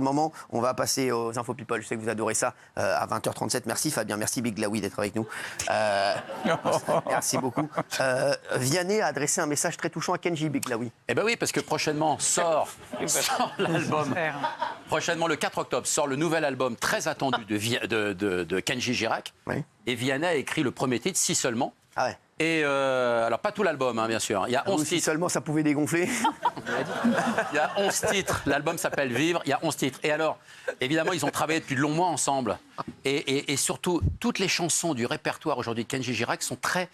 le moment. On va passer aux infos people. Je sais que vous adorez ça à 20h37. Merci Fabien, merci Big Glaoui d'être avec nous. Merci beaucoup. Vianney a adressé un message très touchant à Kenji, Big Glaoui. Eh ben oui, parce que prochainement sort l'album. Prochainement, le 4 octobre, sort le nouvel album très attendu de Kenji Girac. Oui. Et Vianney a écrit le premier titre, Si seulement. Ah ouais. Et alors, pas tout l'album, hein, bien sûr. Il y a 11 Si titres. seulement ça pouvait dégonfler. Il y a 11 titres. L'album s'appelle Vivre. Il y a 11 titres. Et alors, évidemment, ils ont travaillé depuis de longs mois ensemble. Et surtout, toutes les chansons du répertoire aujourd'hui de Kenji Girac sont très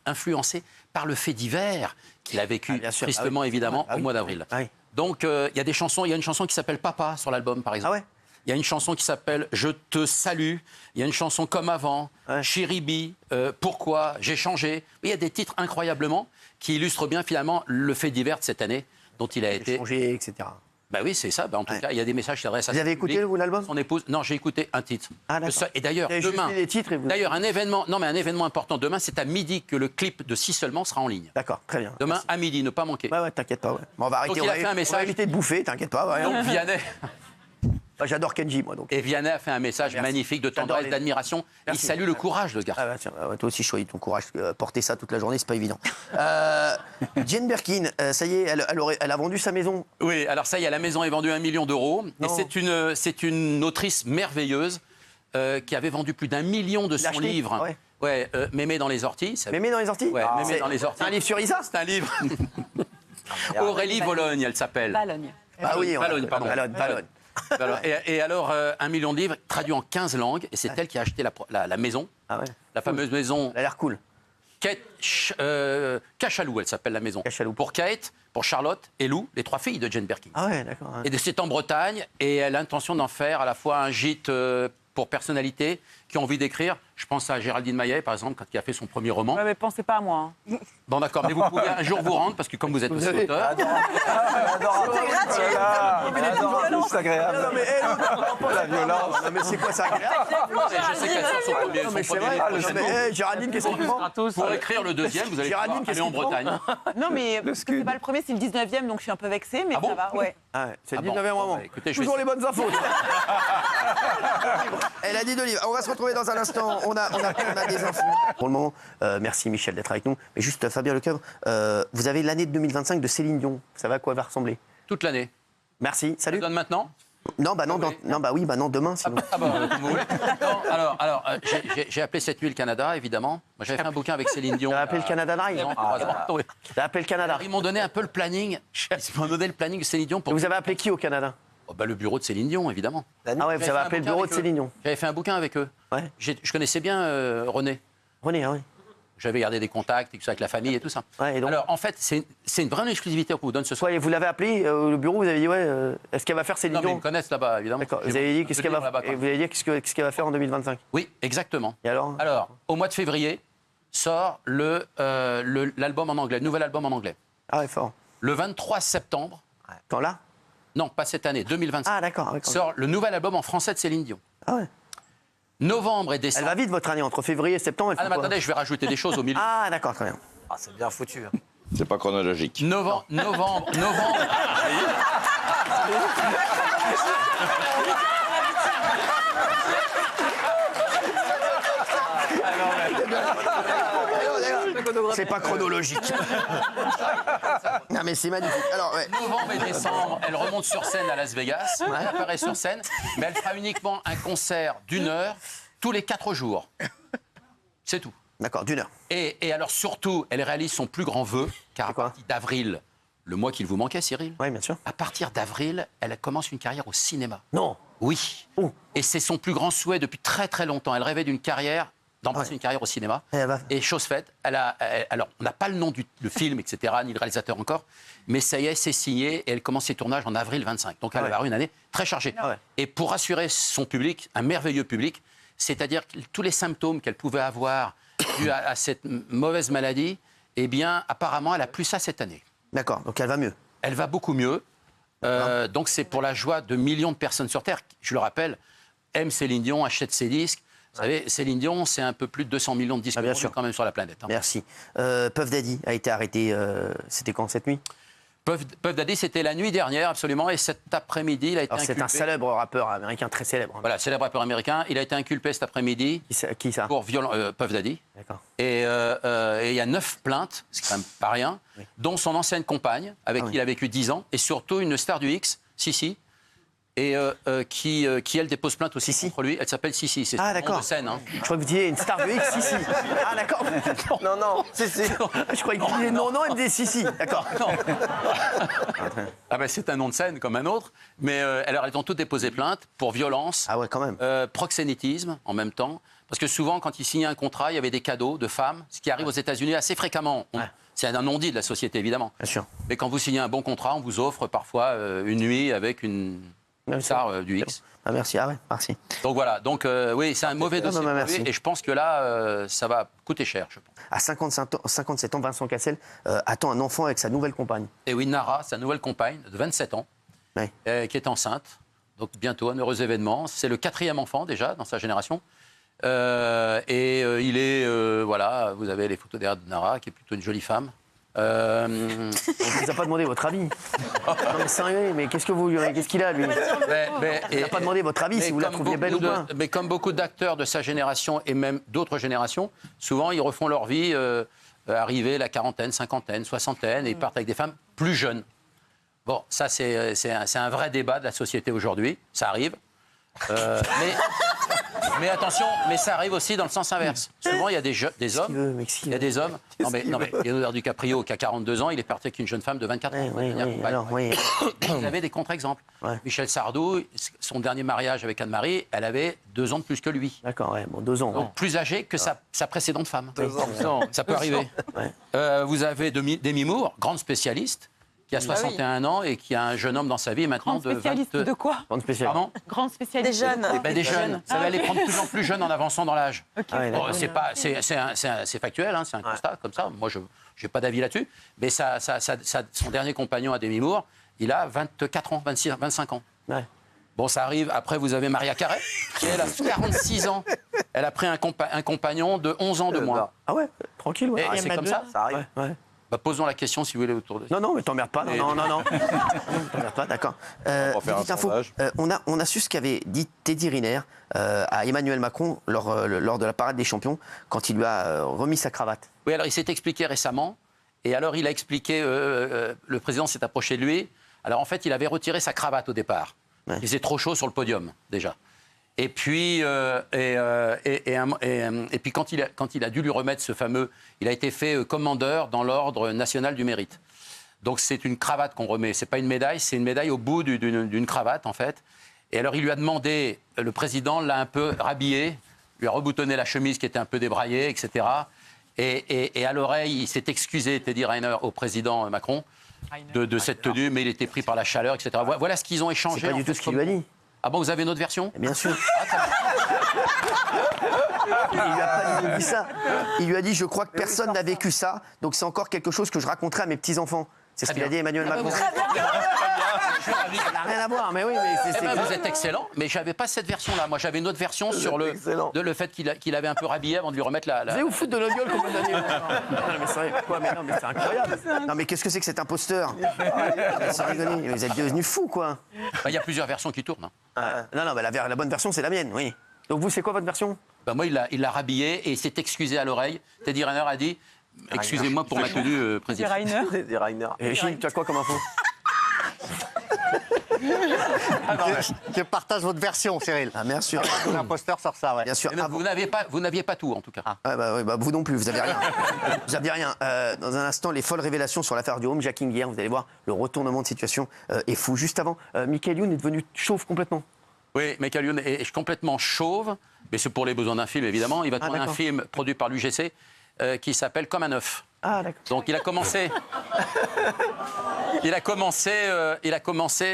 influencées par le fait divers qu'il a vécu tristement, évidemment, au mois d'avril. Ah oui. Donc, il y a des chansons. Il y a une chanson qui s'appelle Papa sur l'album, par exemple. Ah ouais. Il y a une chanson qui s'appelle Je te salue. Il y a une chanson Comme avant, Chiribi, Pourquoi, J'ai changé. Il y a des titres incroyablement qui illustrent bien finalement le fait divers de cette année dont il a été. Changé, etc. Bah oui, c'est ça. Bah, en tout cas, il y a des messages qui s'adressent à Vous avez écouté vous l'album? son épouse. Non, j'ai écouté un titre. Ah, d'accord. Et d'ailleurs, Vous avez juste demain. lu les titres et vous... D'ailleurs, un événement important. Demain, c'est à midi que le clip de Si seulement sera en ligne. D'accord, très bien. Demain Merci. à midi, ne pas manquer. Ouais, t'inquiète pas. Ouais. Bon, on va arrêter. Donc, il a fait un message. On va éviter de bouffer, t'inquiète pas. Ouais. Donc Vianney. Enfin, j'adore Kenji, moi. Donc. Et Vianney a fait un message magnifique de tendresse, d'admiration. Il salue le courage de ce garçon. Ah bah tiens, toi aussi, choisis ton courage. Porter ça toute la journée, c'est pas évident. Jane Birkin, ça y est, elle a vendu sa maison. Oui, alors ça y est, la maison est vendue à 1 million d'euros. Et c'est une autrice merveilleuse qui avait vendu plus d'1 million de son livre. Ouais, Mémé dans les orties. Mémé dans les orties? Ouais, Mémé dans les orties. C'est un livre sur Isa? C'est un livre. Aurélie Vologne, elle s'appelle. Valogne. Ah oui, Valogne, pardon. Valogne. Et alors, 1 million de livres traduits en 15 langues. Et c'est elle qui a acheté la maison. Ah ouais. La fameuse maison. Elle a l'air cool. Cachalou, elle s'appelle la maison. Cachalou. Pour Kate, pour Charlotte et Lou, les 3 filles de Jane Birkin. Ah ouais, d'accord. Ouais. Et c'est en Bretagne. Et elle a l'intention d'en faire à la fois un gîte pour personnalités qui ont envie d'écrire. Je pense à Géraldine Maillet, par exemple, quand il a fait son premier roman. Ouais, mais pensez pas à moi. Hein. Bon, d'accord, mais vous pouvez un jour vous rendre, parce que comme vous êtes aussi auteur... C'est agréable. Non, mais la violence. Non, mais c'est quoi ça? Je sais qu'elle sort son premier, Non, mais c'est vrai. Mais Géraldine, qu'est-ce qu'il prend? Pour écrire le deuxième, vous allez pouvoir aller en Bretagne. Non, mais c'est pas le premier, c'est le 19e, donc je suis un peu vexée, mais ça va. Ouais. Ah ouais, c'est le bon. 19e moment. Bah, écoutez, Toujours les bonnes infos. Elle a dit 2 livres. On va se retrouver dans un instant. On a des infos. Pour le moment, merci Michel d'être avec nous. Mais juste, Fabien Lecoeuvre, vous avez l'année de 2025 de Céline Dion. Ça va à quoi va ressembler? Toute l'année. Merci. Je Salut. donne maintenant. Non, bah non, non, demain. Sinon. Ah bah, comme vous voulez. Non, alors j'ai appelé cette nuit le Canada, évidemment. Moi, j'avais fait un bouquin avec Céline Dion. T'as appelé le Canada Drive? 3 ans. Oui. T'as appelé le Canada. Ils m'ont donné un peu le planning. Ils m'ont donné le planning de Céline Dion. Et vous avez appelé qui au Canada? Oh, bah, le bureau de Céline Dion, évidemment. Ah ouais, vous avez appelé le bureau de Céline Dion. J'avais fait un bouquin avec eux. Ouais. Je connaissais bien René. René, ah oui. J'avais gardé des contacts et tout ça avec la famille et tout ça. Ouais, et donc Alors, en fait, c'est une vraie exclusivité qu'on vous donne ce soir. Ouais, vous l'avez appelé le bureau, vous avez dit est-ce qu'elle va faire Céline Non, mais ils Dion? me connaissent là-bas, évidemment. D'accord. Vous avez dit qu'est-ce qu'elle va là-bas, et vous avez dit qu'est-ce qu'elle va faire en 2025? Oui, exactement. Et alors? Alors, au mois de février, sort l'album en anglais, le nouvel album en anglais. Ah ouais, fort. Le 23 septembre, Quand là? non, pas cette année, 2025, Ah d'accord. sort le nouvel album en français de Céline Dion. Ah ouais. Novembre et Elle décembre. va vite votre année entre février et septembre. Ah non, mais attendez, je vais rajouter des choses au milieu. Ah d'accord, très bien. Ah, c'est bien foutu. C'est pas chronologique. Novembre. C'est pas chronologique. Non mais c'est magnifique. Alors ouais. Novembre et décembre, elle remonte sur scène à Las Vegas. Elle apparaît sur scène, mais elle fera uniquement un concert d'1 heure tous les 4 jours. C'est tout. D'accord, d'1 heure. Et alors surtout, elle réalise son plus grand vœu, car à partir d'avril, le mois qu'il vous manquait, Cyril, Oui, bien sûr. à partir d'avril, elle commence une carrière au cinéma. Non. Oui. Oh. Et c'est son plus grand souhait depuis très très longtemps. Elle rêvait d'une carrière, d'embrasser une carrière au cinéma. Et chose faite, alors on n'a pas le nom du film, etc., ni le réalisateur encore, mais ça y est, c'est signé et elle commence ses tournages en avril 25. Donc elle va avoir une année très chargée. Et pour rassurer son public, un merveilleux public, c'est-à-dire que tous les symptômes qu'elle pouvait avoir dû à cette mauvaise maladie, eh bien, apparemment, elle a plus ça cette année. D'accord, donc elle va mieux. Elle va beaucoup mieux. Donc, c'est pour la joie de millions de personnes sur Terre. Je le rappelle, aiment Céline Dion, achètent ses disques. Vous savez, Céline Dion, c'est un peu plus de 200 millions de disques bien sûr. quand même sur la planète. Hein. Merci. Puff Daddy a été arrêté, c'était quand, cette nuit? Puff Daddy, c'était la nuit dernière, absolument, et cet après-midi, il a été inculpé. C'est un célèbre rappeur américain, très célèbre. Voilà, célèbre rappeur américain. Il a été inculpé cet après-midi. Qui ça? Pour Puff Daddy. D'accord. Et il y a 9 plaintes, c'est quand même pas rien, dont son ancienne compagne, avec qui il a vécu 10 ans, et surtout une star du X, Sissi, et qui, elle, dépose plainte aussi contre lui. Elle s'appelle Sissi. C'est son nom de scène. Hein. Je crois que vous disiez une star du X, Sissi. Ah, d'accord. Non, Sissi. Je croyais que vous disiez non, elle me disait Sissi. D'accord. Ah ben, c'est un nom de scène comme un autre. Mais alors, elles ont toutes déposé plainte pour violence, quand même. proxénétisme en même temps. Parce que souvent, quand ils signaient un contrat, il y avait des cadeaux de femmes, ce qui arrive aux États-Unis assez fréquemment. C'est un non-dit de la société, évidemment. Bien sûr. Mais quand vous signez un bon contrat, on vous offre parfois une nuit avec une star du X. Merci, merci. Donc voilà, oui, c'est un mauvais dossier pour lui, et je pense que là, ça va coûter cher, je pense. À 57 ans, Vincent Cassel attend un enfant avec sa nouvelle compagne. Et oui, Nara, sa nouvelle compagne de 27 ans, qui est enceinte. Donc bientôt, un heureux événement. C'est le 4e enfant déjà dans sa génération. Il est, voilà, vous avez les photos derrière de Nara, qui est plutôt une jolie femme. On ne vous a pas demandé votre avis. Non mais sérieux, mais qu'est-ce qu'il a lui? Il n'a pas demandé votre avis si vous la trouviez belle ou pas. Mais comme beaucoup d'acteurs de sa génération et même d'autres générations, souvent ils refont leur vie arrivés la quarantaine, cinquantaine, soixantaine, et ils partent avec des femmes plus jeunes. Bon, ça c'est un vrai débat de la société aujourd'hui, ça arrive. Mais attention, mais ça arrive aussi dans le sens inverse. Souvent, il y a des hommes. Il y a des hommes. Non, mais Leonardo DiCaprio, qui a 42 ans, il est parti avec une jeune femme de 24 ans. Vous avez des contre-exemples. Michel Sardou, son dernier mariage avec Anne-Marie, elle avait 2 ans de plus que lui. D'accord, 2 ans. Donc, plus âgée que sa précédente femme. Ça peut arriver. Vous avez Demi Moore, grande spécialiste, qui a 61 ans et qui a un jeune homme dans sa vie maintenant de 20... spécialiste de quoi? Grande spécialiste des jeunes. Des jeunes. Ça va les prendre de plus en plus jeunes en avançant dans l'âge. C'est factuel, hein, c'est un constat comme ça. Moi, je n'ai pas d'avis là-dessus. Mais son dernier compagnon à Demi Moore, il a 24 ans, 25 ans. Bon, ça arrive. Après, vous avez Maria Carey, qui elle a 46 ans. Elle a pris un compagnon de 11 ans de moins. Ah ouais, tranquille. Ouais. C'est comme ça. Ça arrive. Posons la question si vous voulez autour de ça. Non, mais t'emmerdes pas. Non. T'emmerdes pas, d'accord. Petite info. On a su ce qu'avait dit Teddy Riner à Emmanuel Macron lors de la parade des champions, quand il lui a remis sa cravate. Oui, alors il s'est expliqué récemment. Et alors il a expliqué, le président s'est approché de lui. Alors en fait, il avait retiré sa cravate au départ. Il faisait trop chaud sur le podium, déjà. Et puis, puis quand il a dû lui remettre ce fameux... Il a été fait commandeur dans l'ordre national du mérite. Donc c'est une cravate qu'on remet. C'est pas une médaille, c'est une médaille au bout d'une cravate, en fait. Et alors il lui a demandé... Le président l'a un peu rhabillé, lui a reboutonné la chemise qui était un peu débraillée, etc. Et à l'oreille, il s'est excusé, Teddy Riner, au président Macron, de cette tenue, mais il était pris par la chaleur, etc. Voilà ce qu'ils ont échangé. C'est pas du tout ce qu'il lui a dit. Ah bon, vous avez une autre version? Bien sûr. Il lui a pas dit ça. Il lui a dit, je crois que personne n'a vécu ça, donc c'est encore quelque chose que je raconterai à mes petits-enfants. C'est ce qu'il a dit Emmanuel Macron. Ça n'a rien à voir, mais oui. Vous êtes excellent, mais je n'avais pas cette version-là. Moi, j'avais une autre version sur le fait qu'il avait un peu rhabillé avant de lui remettre la... Vous allez vous foutre de notre gueule comme on a dit. Non, mais c'est quoi? Mais non, mais c'est incroyable. Non, mais qu'est-ce que c'est que cet imposteur? Sans rigoler, vous êtes devenus fous, quoi. Il y a plusieurs versions qui tournent. Non, mais la bonne version, c'est la mienne, oui. Donc vous, c'est quoi votre version? Moi, il l'a rhabillé et il s'est excusé à l'oreille. Teddy Riner a dit... Excusez-moi pour ma tenue, président. Teddy Riner. Et Gilles, tu as quoi comme info? Je partage votre version, Cyril. Ah, bien sûr. L'imposteur sort ça, ouais. Bien sûr. Vous n'aviez pas tout, en tout cas. Vous non plus, vous n'avez rien. Vous n'avez rien. Dans un instant, les folles révélations sur l'affaire du home jacking hier. Vous allez voir, le retournement de situation est fou. Juste avant, Michael Youn est devenu chauve complètement. Oui, Michael Youn est complètement chauve, mais c'est pour les besoins d'un film, évidemment. Il va tourner un film produit par l'UGC qui s'appelle Comme un œuf. Ah, d'accord. Donc il a commencé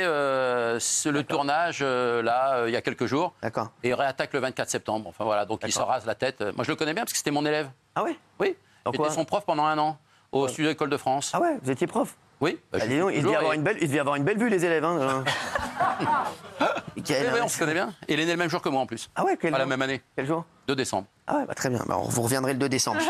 le tournage il y a quelques jours. D'accord. Et il réattaque le 24 septembre. Enfin voilà, donc il se rase la tête. Moi je le connais bien parce que c'était mon élève. Ah ouais? Oui. J'étais son prof pendant 1 an au Studio École de France. Ah ouais, vous étiez prof? Oui. Il devait avoir une belle vue, les élèves. Hein. Oui, on se connaît bien. Et il est né le même jour que moi en plus. Ah ouais, la même année. Quel jour? 2 décembre. Ah ouais, très bien. Vous reviendrez le 2 décembre.